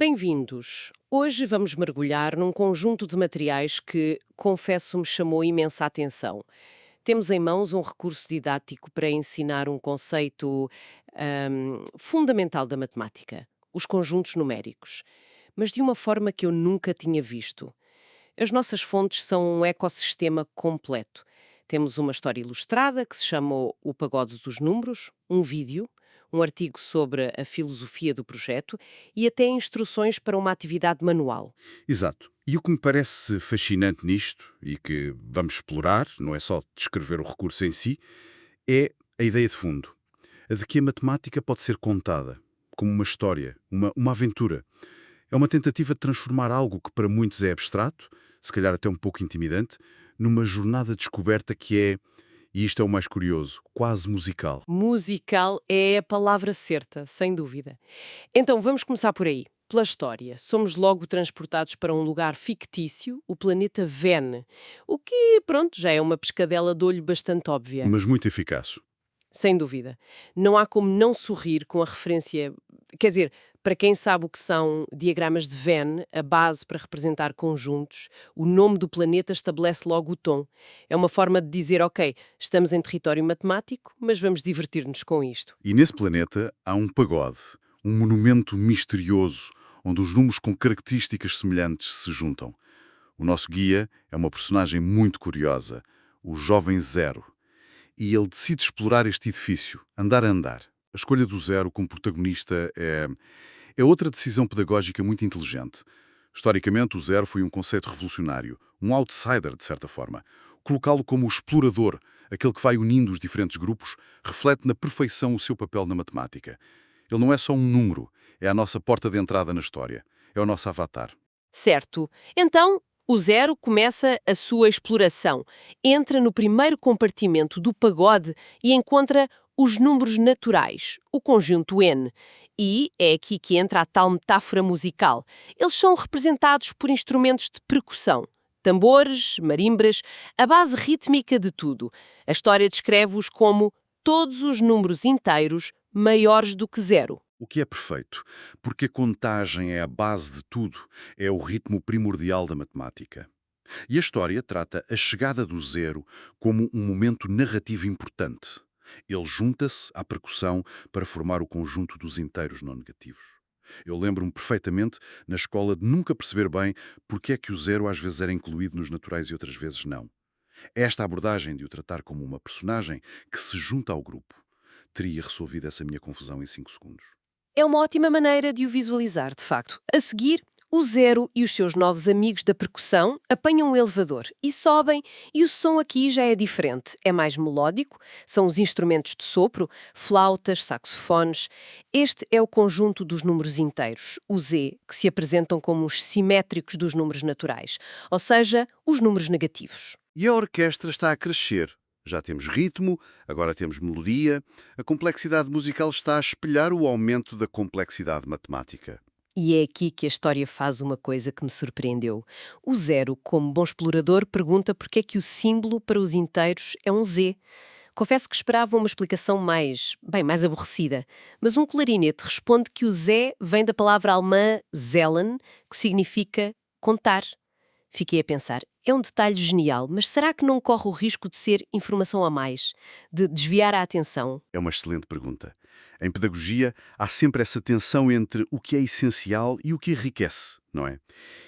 Bem-vindos! Hoje vamos mergulhar num conjunto de materiais que, confesso, me chamou imensa atenção. Temos em mãos um recurso didático para ensinar um conceito fundamental da matemática, os conjuntos numéricos, mas de uma forma que eu nunca tinha visto. As nossas fontes são um ecossistema completo. Temos uma história ilustrada que se chama O Pagode dos Números, um vídeo, um artigo sobre a filosofia do projeto e até instruções para uma atividade manual. Exato. E o que me parece fascinante nisto, e que vamos explorar, não é só descrever o recurso em si, é a ideia de fundo. A de que a matemática pode ser contada, como uma história, uma aventura. É uma tentativa de transformar algo que para muitos é abstrato, se calhar até um pouco intimidante, numa jornada de descoberta que é, e isto é o mais curioso, quase musical. Musical é a palavra certa, sem dúvida. Então vamos começar por aí, pela história. Somos logo transportados para um lugar fictício, o planeta Vene, o que, pronto, já é uma pescadela de olho bastante óbvia. Mas muito eficaz. Sem dúvida. Não há como não sorrir com a referência. Quer dizer, para quem sabe o que são diagramas de Venn, a base para representar conjuntos, o nome do planeta estabelece logo o tom. É uma forma de dizer, ok, estamos em território matemático, mas vamos divertir-nos com isto. E nesse planeta há um pagode, um monumento misterioso, onde os números com características semelhantes se juntam. O nosso guia é uma personagem muito curiosa, o Jovem Zero. E ele decide explorar este edifício, andar a andar. A escolha do Zero como protagonista é outra decisão pedagógica muito inteligente. Historicamente, o Zero foi um conceito revolucionário, um outsider, de certa forma. Colocá-lo como o explorador, aquele que vai unindo os diferentes grupos, reflete na perfeição o seu papel na matemática. Ele não é só um número, é a nossa porta de entrada na história. É o nosso avatar. Certo. Então, o zero começa a sua exploração. Entra no primeiro compartimento do pagode e encontra os números naturais, o conjunto N. E é aqui que entra a tal metáfora musical. Eles são representados por instrumentos de percussão. Tambores, marimbras, a base rítmica de tudo. A história descreve-os como todos os números inteiros maiores do que zero. O que é perfeito, porque a contagem é a base de tudo, é o ritmo primordial da matemática. E a história trata a chegada do zero como um momento narrativo importante. Ele junta-se à percussão para formar o conjunto dos inteiros não negativos. Eu lembro-me perfeitamente, na escola, de nunca perceber bem porque é que o zero às vezes era incluído nos naturais e outras vezes não. Esta abordagem de o tratar como uma personagem que se junta ao grupo teria resolvido essa minha confusão em 5 segundos. É uma ótima maneira de o visualizar, de facto. A seguir, o Zero e os seus novos amigos da percussão apanham um elevador e sobem, e o som aqui já é diferente. É mais melódico, são os instrumentos de sopro, flautas, saxofones. Este é o conjunto dos números inteiros, o Z, que se apresentam como os simétricos dos números naturais, ou seja, os números negativos. E a orquestra está a crescer. Já temos ritmo, agora temos melodia. A complexidade musical está a espelhar o aumento da complexidade matemática. E é aqui que a história faz uma coisa que me surpreendeu. O Zero, como bom explorador, pergunta porque é que o símbolo para os inteiros é um Z. Confesso que esperava uma explicação mais aborrecida. Mas um clarinete responde que o Z vem da palavra alemã zählen, que significa contar. Fiquei a pensar, é um detalhe genial, mas será que não corre o risco de ser informação a mais? De desviar a atenção? É uma excelente pergunta. Em pedagogia, há sempre essa tensão entre o que é essencial e o que enriquece, não é?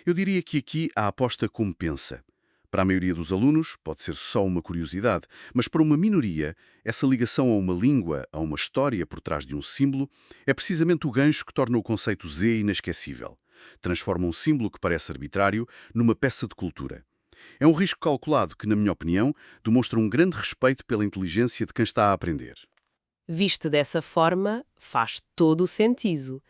Eu diria que aqui a aposta compensa. Para a maioria dos alunos, pode ser só uma curiosidade, mas para uma minoria, essa ligação a uma língua, a uma história por trás de um símbolo, é precisamente o gancho que torna o conceito Z inesquecível. Transforma um símbolo que parece arbitrário numa peça de cultura. É um risco calculado que, na minha opinião, demonstra um grande respeito pela inteligência de quem está a aprender. Visto dessa forma, faz todo o sentido.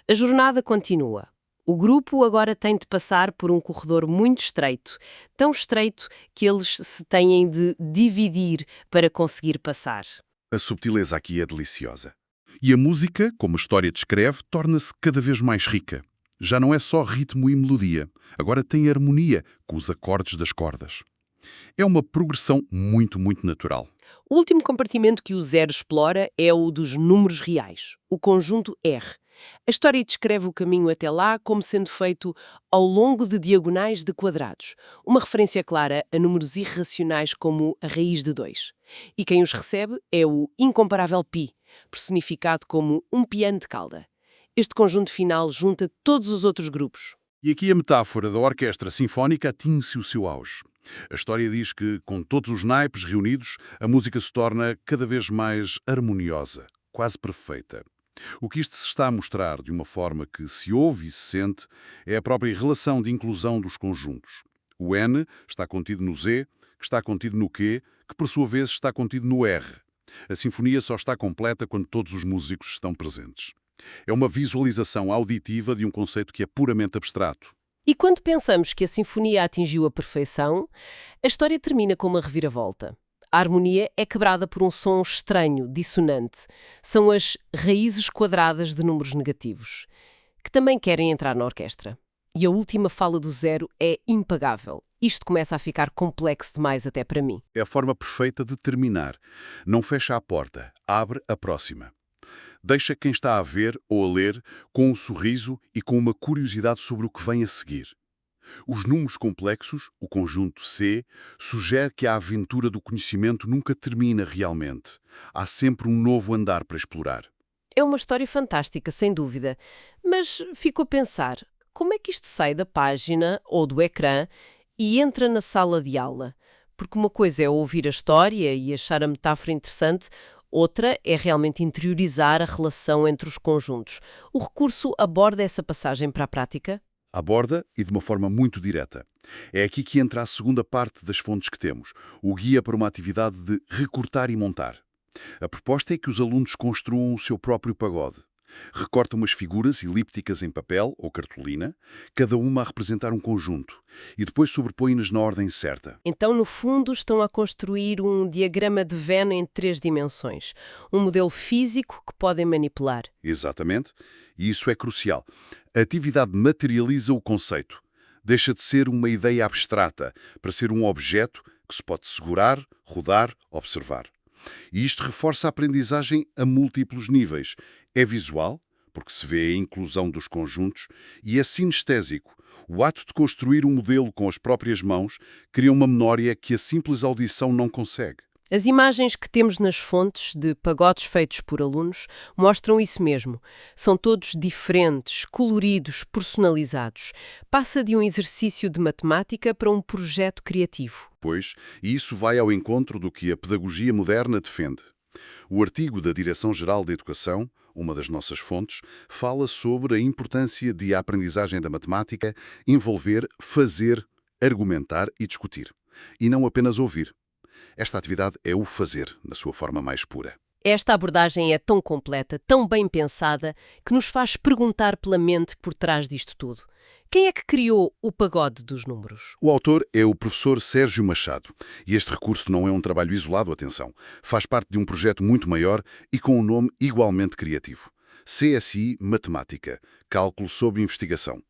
A jornada continua. O grupo agora tem de passar por um corredor muito estreito, tão estreito que eles se têm de dividir para conseguir passar. A subtileza aqui é deliciosa. E a música, como a história descreve, torna-se cada vez mais rica. Já não é só ritmo e melodia, agora tem harmonia com os acordes das cordas. É uma progressão muito natural. O último compartimento que o Zero explora é o dos números reais, o conjunto R. A história descreve o caminho até lá como sendo feito ao longo de diagonais de quadrados, uma referência clara a números irracionais como a raiz de 2. E quem os recebe é o incomparável Pi, personificado como um piano de cauda. Este conjunto final junta todos os outros grupos. E aqui a metáfora da orquestra sinfónica atinge o seu auge. A história diz que, com todos os naipes reunidos, a música se torna cada vez mais harmoniosa, quase perfeita. O que isto se está a mostrar, de uma forma que se ouve e se sente, é a própria relação de inclusão dos conjuntos. O N está contido no Z, que está contido no Q, que por sua vez está contido no R. A sinfonia só está completa quando todos os músicos estão presentes. É uma visualização auditiva de um conceito que é puramente abstrato. E quando pensamos que a sinfonia atingiu a perfeição, a história termina com uma reviravolta. A harmonia é quebrada por um som estranho, dissonante. São as raízes quadradas de números negativos, que também querem entrar na orquestra. E a última fala do zero é impagável. Isto começa a ficar complexo demais até para mim. É a forma perfeita de terminar. Não fecha a porta, abre a próxima. Deixa quem está a ver ou a ler com um sorriso e com uma curiosidade sobre o que vem a seguir. Os números complexos, o conjunto C, sugere que a aventura do conhecimento nunca termina realmente. Há sempre um novo andar para explorar. É uma história fantástica, sem dúvida. Mas fico a pensar, como é que isto sai da página ou do ecrã e entra na sala de aula? Porque uma coisa é ouvir a história e achar a metáfora interessante, outra é realmente interiorizar a relação entre os conjuntos. O recurso aborda essa passagem para a prática? Aborda e de uma forma muito direta. É aqui que entra a segunda parte das fontes que temos, o guia para uma atividade de recortar e montar. A proposta é que os alunos construam o seu próprio pagode. Recortam umas figuras elípticas em papel ou cartolina, cada uma a representar um conjunto, e depois sobrepõem-nas na ordem certa. Então, no fundo, estão a construir um diagrama de Venn em 3 dimensões. Um modelo físico que podem manipular. Exatamente, e isso é crucial. A atividade materializa o conceito. Deixa de ser uma ideia abstrata para ser um objeto que se pode segurar, rodar, observar. E isto reforça a aprendizagem a múltiplos níveis. É visual, porque se vê a inclusão dos conjuntos, e é sinestésico. O ato de construir um modelo com as próprias mãos cria uma memória que a simples audição não consegue. As imagens que temos nas fontes de pagodes feitos por alunos mostram isso mesmo. São todos diferentes, coloridos, personalizados. Passa de um exercício de matemática para um projeto criativo. Pois, e isso vai ao encontro do que a pedagogia moderna defende. O artigo da Direção-Geral da Educação, uma das nossas fontes, fala sobre a importância de a aprendizagem da matemática envolver fazer, argumentar e discutir, e não apenas ouvir. Esta atividade é o fazer, na sua forma mais pura. Esta abordagem é tão completa, tão bem pensada, que nos faz perguntar pela mente por trás disto tudo. Quem é que criou o pagode dos números? O autor é o professor Sérgio Machado, e este recurso não é um trabalho isolado, atenção. Faz parte de um projeto muito maior e com um nome igualmente criativo. CSI Matemática, Cálculo sob Investigação.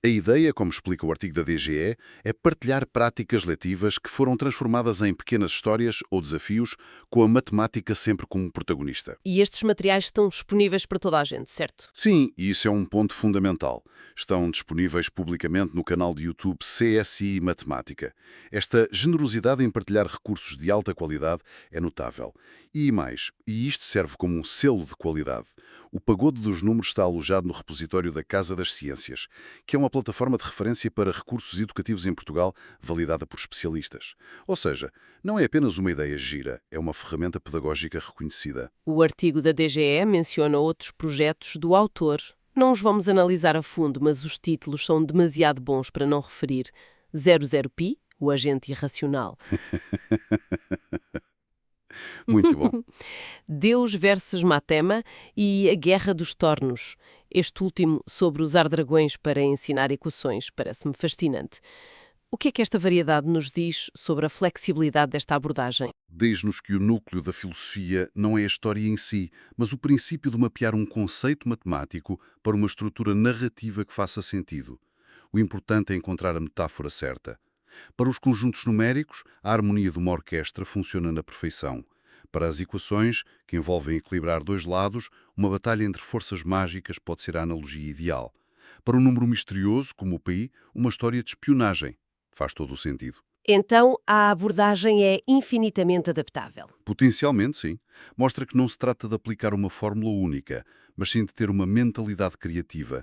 A ideia, como explica o artigo da DGE, é partilhar práticas letivas que foram transformadas em pequenas histórias ou desafios, com a matemática sempre como protagonista. E estes materiais estão disponíveis para toda a gente, certo? Sim, e isso é um ponto fundamental. Estão disponíveis publicamente no canal de YouTube CSI Matemática. Esta generosidade em partilhar recursos de alta qualidade é notável. E mais, e isto serve como um selo de qualidade. O Pagode dos Números está alojado no repositório da Casa das Ciências, que é uma plataforma de referência para recursos educativos em Portugal, validada por especialistas. Ou seja, não é apenas uma ideia gira, é uma ferramenta pedagógica reconhecida. O artigo da DGE menciona outros projetos do autor. Não os vamos analisar a fundo, mas os títulos são demasiado bons para não referir. 00pi, o agente irracional. Muito bom. Deus versus Matema e a Guerra dos Tornos. Este último sobre usar dragões para ensinar equações parece-me fascinante. O que é que esta variedade nos diz sobre a flexibilidade desta abordagem? Diz-nos que o núcleo da filosofia não é a história em si, mas o princípio de mapear um conceito matemático para uma estrutura narrativa que faça sentido. O importante é encontrar a metáfora certa. Para os conjuntos numéricos, a harmonia de uma orquestra funciona na perfeição. Para as equações, que envolvem equilibrar dois lados, uma batalha entre forças mágicas pode ser a analogia ideal. Para um número misterioso, como o pi, uma história de espionagem. Faz todo o sentido. Então, a abordagem é infinitamente adaptável. Potencialmente, sim. Mostra que não se trata de aplicar uma fórmula única, mas sim de ter uma mentalidade criativa.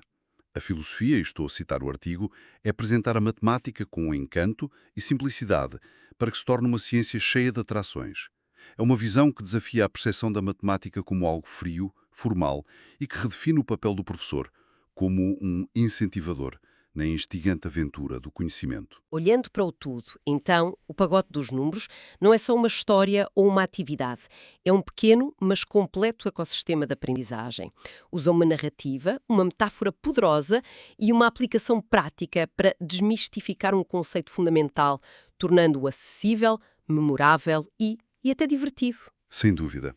A filosofia, e estou a citar o artigo, é apresentar a matemática com encanto e simplicidade, para que se torne uma ciência cheia de atrações. É uma visão que desafia a percepção da matemática como algo frio, formal, e que redefine o papel do professor como um incentivador na instigante aventura do conhecimento. Olhando para o tudo, então, o pagote dos números não é só uma história ou uma atividade. É um pequeno, mas completo ecossistema de aprendizagem. Usa uma narrativa, uma metáfora poderosa e uma aplicação prática para desmistificar um conceito fundamental, tornando-o acessível, memorável e até divertido. Sem dúvida.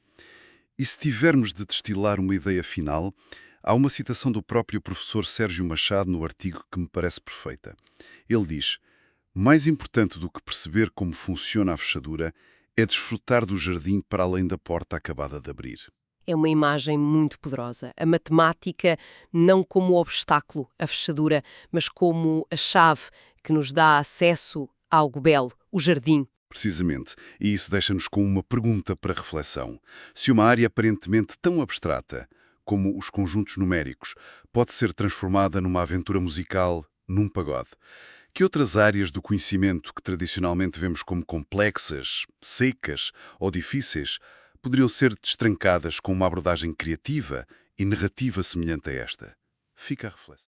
E se tivermos de destilar uma ideia final, há uma citação do próprio professor Sérgio Machado no artigo que me parece perfeita. Ele diz: mais importante do que perceber como funciona a fechadura é desfrutar do jardim para além da porta acabada de abrir. É uma imagem muito poderosa. A matemática não como obstáculo, a fechadura, mas como a chave que nos dá acesso a algo belo, o jardim. Precisamente, e isso deixa-nos com uma pergunta para reflexão. Se uma área aparentemente tão abstrata como os conjuntos numéricos pode ser transformada numa aventura musical, num pagode, que outras áreas do conhecimento que tradicionalmente vemos como complexas, secas ou difíceis poderiam ser destrancadas com uma abordagem criativa e narrativa semelhante a esta? Fica a reflexão.